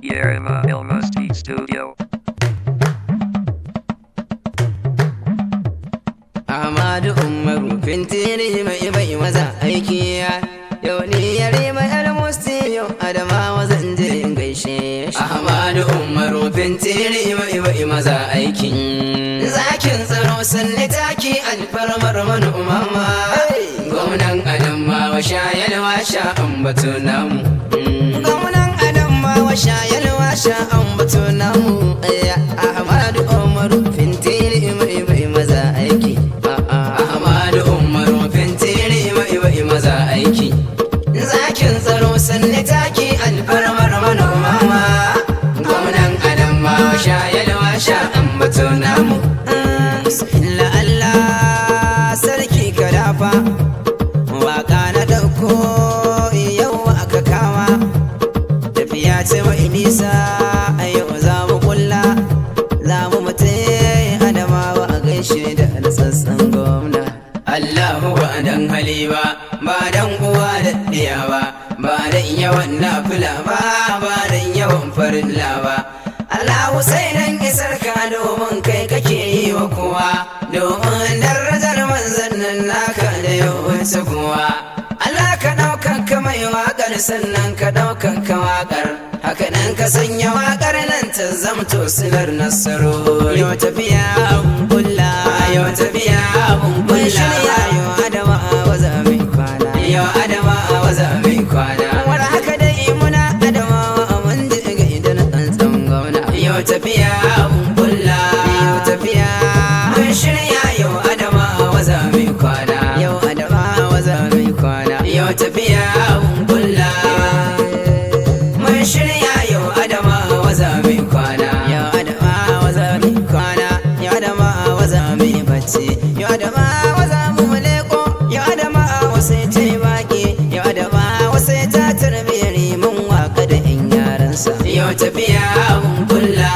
Yerima Ilmasti Studio. Ahmadu Umaru fintiri mai bai maza aiki yau ni yare mai almusti yau Adamawa zan je in gaishe shi. Ahmadu Umaru fintiri mai bai maza aikin zakin tsaro sanne taki alfarmar manoma gwamnan Adamawa shayarwa sha ambato namu gwamnan Adamawa shayarwa sha ambato namu Ahmadu Umaru fintiri mai bai maza aiki Ahmadu Umaru fintiri mai maza aiki zakin tsaro sanne taki alfarmar manoma gwamnan Adamawa shayarwa sha ambato namu bismillah Allah sarki kadafa waka na dauko yau aka kama tafiya ce mai nisa a yau za mu kulla za mu mutai Adamawa a gaishe da nasassan gwamna Allahu ba dan hali ba dan uwa da diya ba dan yawan nafila ba dan yawan farilla ba Allahu sai dan isar ka domin kai kake yi wa kowa domin darajar manzon nan naka da yawan kowa Allah ka daukan ka mai waƙar sannan ka daukan ka waƙar haka nan ka sanya waƙar nan ta zamto silar nasarori yau tafiya bulla yau tafiya bulla yau Adamawa za mu kwana yau Adamawa za mu kwana war haka dai muna Adamawa mun ji ga idan an san gwamna yau tafiya bulla yau tafiya mun shirya yau Adamawa za mu kwana yau Adamawa za mu kwana yau tafiya bulla mun shirya yau Adamawa za mu kwana yau Adamawa za mu kwana yau Adamawa za mu bacci yau Adamawa za mu leko yau Adamawa sai ta baki yau Adamawa sai ta tarbiyar mun waka da yan yaransa yau tafiya bulla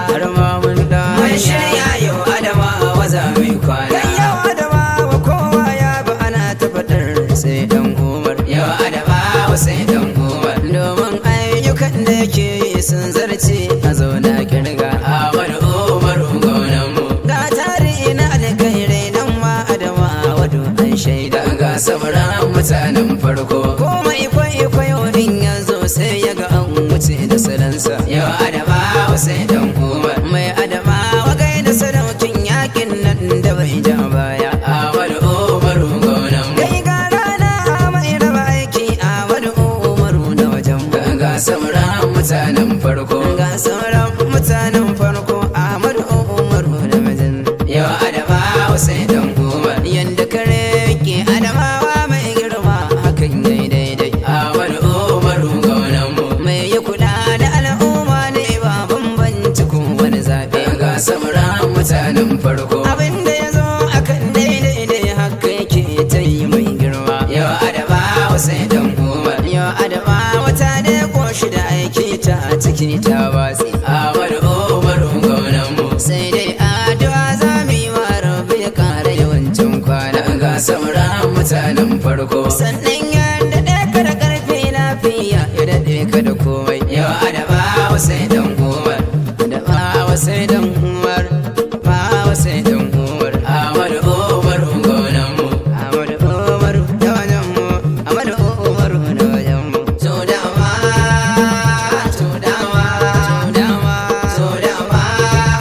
har ma mun da mun shirya yau Adamawa za mu kwana yau Adamawa kowa ya ba ana ta fadar sai dan Umar yau Adamawa sai dan Umar domin ayyukan da yake yi sun zarce a zauna kirga Ahmadu Umaru gwamnanmu ga tarihi na alkhairai nan ma Adamawa an shaida ga sauran mutanen farko komai kwaikwayo in ya zo sai ya ga an wuce da salansa yau Adamawa sai dan Umar mai Adamawa gai da saraukin yakin nan da bai ja baya Ahmadu Umaru gwamnanmu kai ga rana mai raba aiki Ahmadu Umaru na wajen ga sauran mutanen farko ga sauran mutanen farko Ahmadu Umaru da wajen yau Adamawa sai dan Umar yanda kare ke Adamawa mai girma hakan yayi daidai Ahmadu Umaru gwamnanmu mai ya kula da al'umma ne ba bambanci ko wani zaɓe ga sauran mutanen farko abinda ya zo akan daidai haka yake ta yi mai girma yau Adamawa sai dan Umar yau Adamawa ta dai koshi da aiki ta a ciki ta watsi Ahmadu Umaru gwamnanmu sai dai addu'a za mu yi wa Rabbi ya kara yawancin kwana ga sauran mutanen farko sannan ya daɗe ka da ƙarfi lafiya ya daɗe ka da komai yau Adamawa sai dan Umar Adamawa sai dan Umar Adamawa sai dan Umar Ahmadu Umaru gwamnanmu Ahmadu Umaru da wajenmu Ahmadu Umaru da wajenmu so dama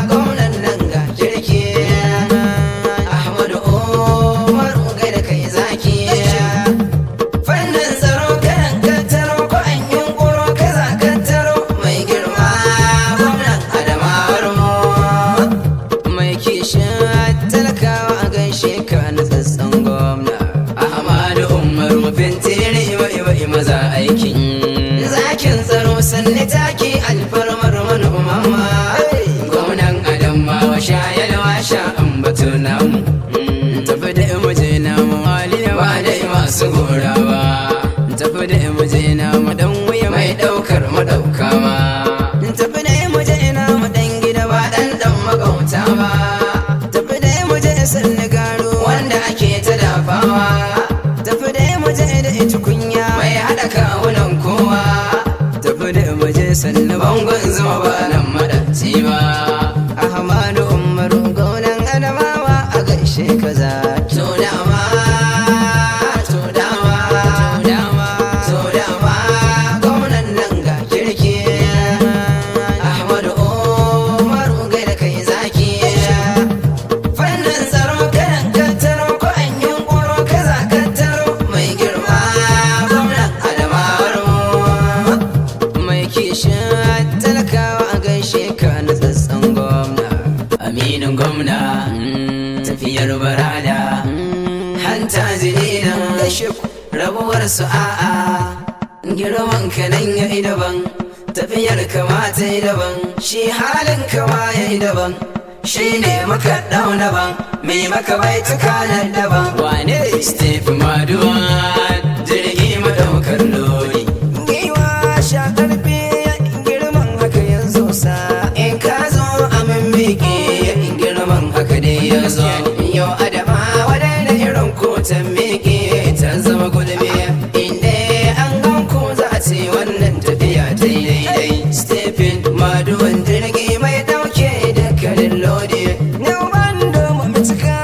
gwamnan nan ga kirki Ahmadu Umaru gai da kai zaki fannin tsaro karan kattaro ko an yunkuro ka zakattaro mai girma gwamnan Adamawar mu mai kishin talakawa a gaishe ka na tsatsan gwamna Ahmadu Umaru fintiri mai maza aiki zakin tsaro sanne taki alfarmar manoma gwamnan Adamawa shayarwa sha ambato namu tafi da muje namu waliya ba dai masu gorawa tafi da muje namu dan wuya mai daukar madauka ma tafi da muje namu dan gida ba dan makauta ba tafi da muje sanne garo wanda ake ta dafawa tafi da muje da ita kunya mai hada kawunan kowa tafi da muje je sannu bangon zama ba nan madaci ba. Ahmadu Umaru gwamnan Adamawa a gaishe ka za. To dama gwamnan nan ga kirki. Ahmadu Umaru gaida kai zaki. Fannin tsaro kanan kattaro ko an yunkuro kaza kattaro mai girma gwamnan Adamawar mu. Mai kishin talakawa a gaishe ka na tsatsan gwamna. Aminin gwamna tafiyar barada hanta zinina rabuwar su a'a girman ka nan ya yi daban tafiyar kamata yi daban shi halin kama ya yi daban shi ne maka ɗau daban mai maka bai tukanar daban. Wane Steve Maduwa jirgi madaukar lori giwa sha karfe girman haka yanzu sa in ka zo a mimmiki girman haka dai ya zo yau Adama wadanda irin kotan miki ta zama gulbi inda an gan ku za a ce wannan tafiya ta yi daidai. Stephen Maduwan jirgi mai dauke da kalin lodi yau bando mamitika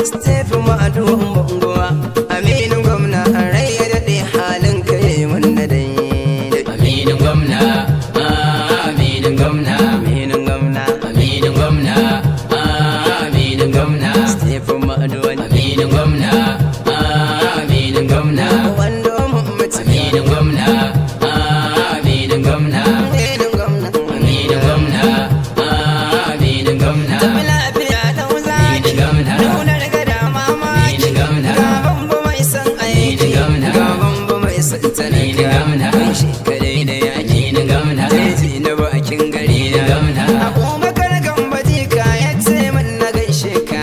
Stephen Maduwan bangowa aminin gwamna a rai ya daɗe halin kai mun na daidai. Aminin gwamna aminin gwamna aminin gwamna aminin gwamna aminin gwamna Stephen Maduwan aminin gwamna aminin gwamna wando mamitika aminin gwamna aminin gwamna aminin gwamna aminin gwamna aminin gwamna tafi lafiya da wuzaki nuna daga dama maki gaban ba mai san aiki gaban ba mai san talaka kai shekarai da yaki jeji na bakin gari Abubakar Gambaji ka ya ce min na gaishe ka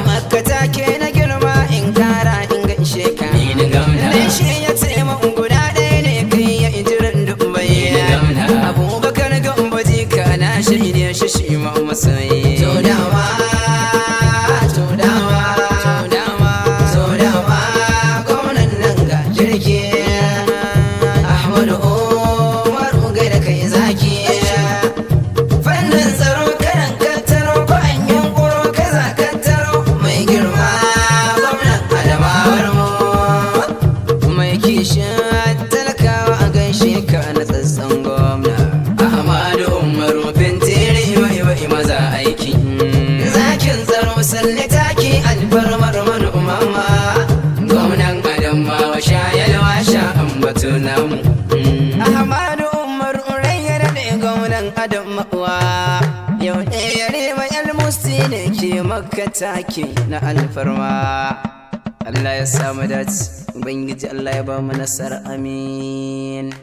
Makka take na girma in kara in gaishe ka dan shi ya ce min guda ɗaya ne kai ya ijiran dubbai Abubakar Gambaji ka na shaide shi shi ma masoyi. To dama gwamnan nan ga kirki Ahmadu Umaru gaida kai zaki. Fannin tsaro kanan kattaro ko an yunkuro kaza kattaro mai girma gwamnan Adamawar mu. Mai kishin talakawa a gaishe ka na tsatsan gwamna. Ahmadu Umaru fintiri mai maza aiki zakin tsaro sanne taki alfarmar manumama gwamnan Adamawa shayarwa sha ambatu namu. Ahmadu Umaru rai ya daɗe gwamnan Adamawa yau ɗaya ne mai almusti ne ke maka taki na alfarma. Allah ya samu dace Ubangiji Allah ya ba mu nasara amin.